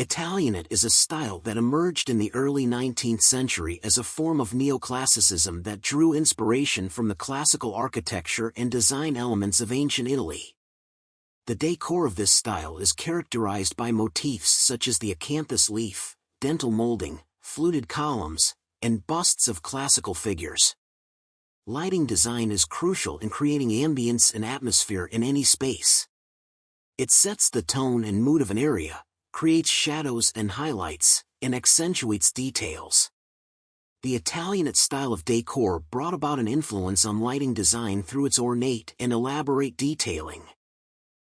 Italianate is a style that emerged in the early 19th century as a form of neoclassicism that drew inspiration from the classical architecture and design elements of ancient Italy. The decor of this style is characterized by motifs such as the acanthus leaf, dentil molding, fluted columns, and busts of classical figures. Lighting design is crucial in creating ambience and atmosphere in any space. It sets the tone and mood of an area, creates shadows and highlights, and accentuates details. The Italianate style of decor brought about an influence on lighting design through its ornate and elaborate detailing.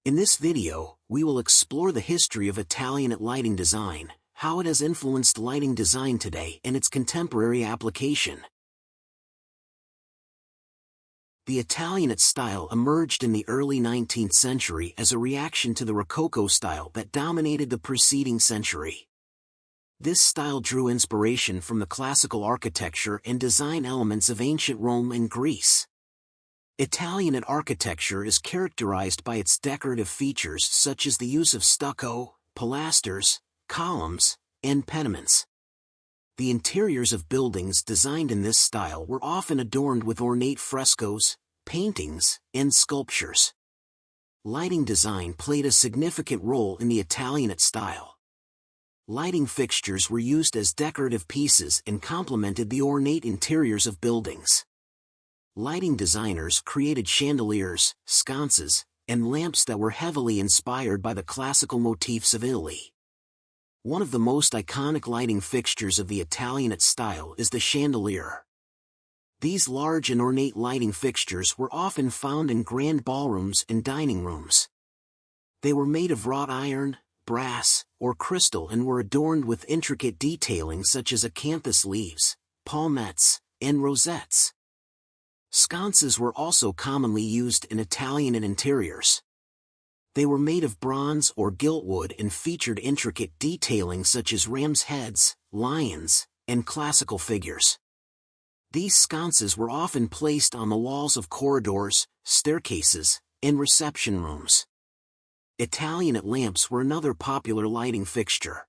In this video, we will explore the history of Italianate lighting design, how it has influenced lighting design today and its contemporary application. The Italianate style emerged in the early 19th century as a reaction to the Rococo style that dominated the preceding century. This style drew inspiration from the classical architecture and design elements of ancient Rome and Greece. Italianate architecture is characterized by its decorative features such as the use of stucco, pilasters, columns, and pediments. The interiors of buildings designed in this style were often adorned with ornate frescoes, paintings, and sculptures. Lighting design played a significant role in the Italianate style. Lighting fixtures were used as decorative pieces and complemented the ornate interiors of buildings. Lighting designers created chandeliers, sconces, and lamps that were heavily inspired by the classical motifs of Italy. One of the most iconic lighting fixtures of the Italianate style is the chandelier. These large and ornate lighting fixtures were often found in grand ballrooms and dining rooms. They were made of wrought iron, brass, or crystal and were adorned with intricate detailing such as acanthus leaves, palmettes, and rosettes. Sconces were also commonly used in Italianate interiors. They were made of bronze or gilt wood and featured intricate detailing such as ram's heads, lions, and classical figures. These sconces were often placed on the walls of corridors, staircases, and reception rooms. Italianate lamps were another popular lighting fixture.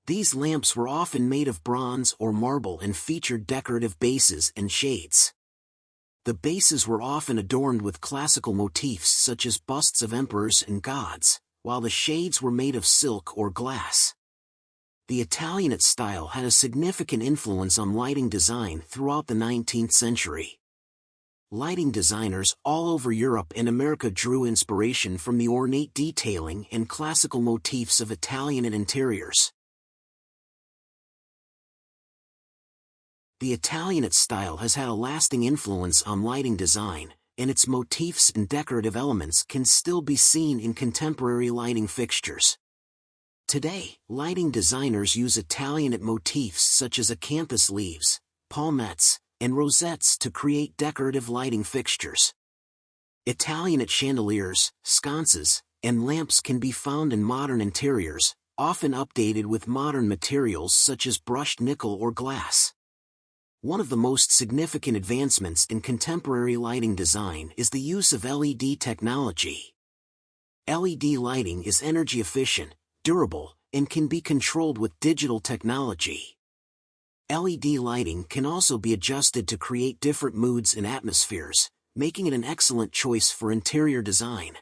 These lamps were often made of bronze or marble and featured decorative bases and shades. The bases were often adorned with classical motifs such as busts of emperors and gods, while the shades were made of silk or glass. The Italianate style had a significant influence on lighting design throughout the 19th century. Lighting designers all over Europe and America drew inspiration from the ornate detailing and classical motifs of Italianate interiors. The Italianate style has had a lasting influence on lighting design, and its motifs and decorative elements can still be seen in contemporary lighting fixtures. Today, lighting designers use Italianate motifs such as acanthus leaves, palmettes, and rosettes to create decorative lighting fixtures. Italianate chandeliers, sconces, and lamps can be found in modern interiors, often updated with modern materials such as brushed nickel or glass. One of the most significant advancements in contemporary lighting design is the use of LED technology. LED lighting is energy efficient, durable, and can be controlled with digital technology. LED lighting can also be adjusted to create different moods and atmospheres, making it an excellent choice for interior design.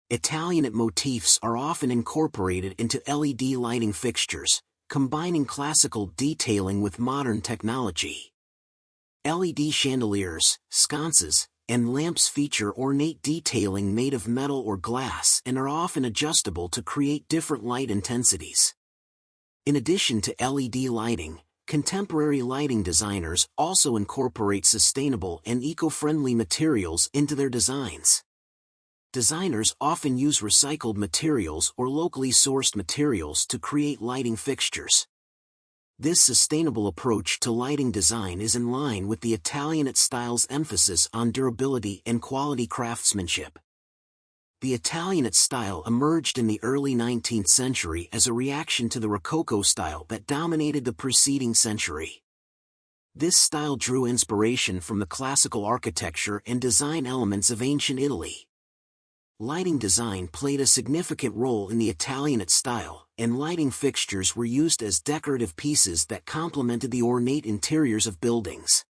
Italianate motifs are often incorporated into LED lighting fixtures, combining classical detailing with modern technology. LED chandeliers, sconces, and lamps feature ornate detailing made of metal or glass and are often adjustable to create different light intensities. In addition to LED lighting, contemporary lighting designers also incorporate sustainable and eco-friendly materials into their designs. Designers often use recycled materials or locally sourced materials to create lighting fixtures. This sustainable approach to lighting design is in line with the Italianate style's emphasis on durability and quality craftsmanship. The Italianate style emerged in the early 19th century as a reaction to the Rococo style that dominated the preceding century. This style drew inspiration from the classical architecture and design elements of ancient Italy. lighting design played a significant role in the Italianate style, and lighting fixtures were used as decorative pieces that complemented the ornate interiors of buildings.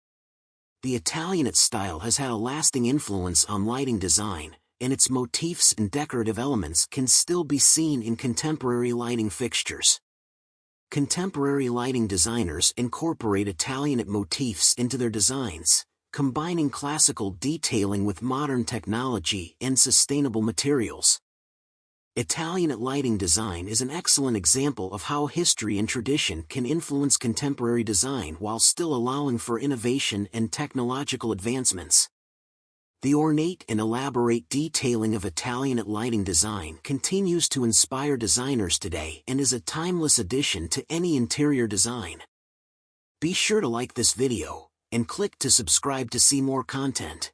The Italianate style has had a lasting influence on lighting design, and its motifs and decorative elements can still be seen in contemporary lighting fixtures. Contemporary lighting designers incorporate Italianate motifs into their designs, combining classical detailing with modern technology and sustainable materials. Italianate lighting design is an excellent example of how history and tradition can influence contemporary design while still allowing for innovation and technological advancements. The ornate and elaborate detailing of Italianate lighting design continues to inspire designers today and is a timeless addition to any interior design. Be sure to like this video, and click to subscribe to see more content.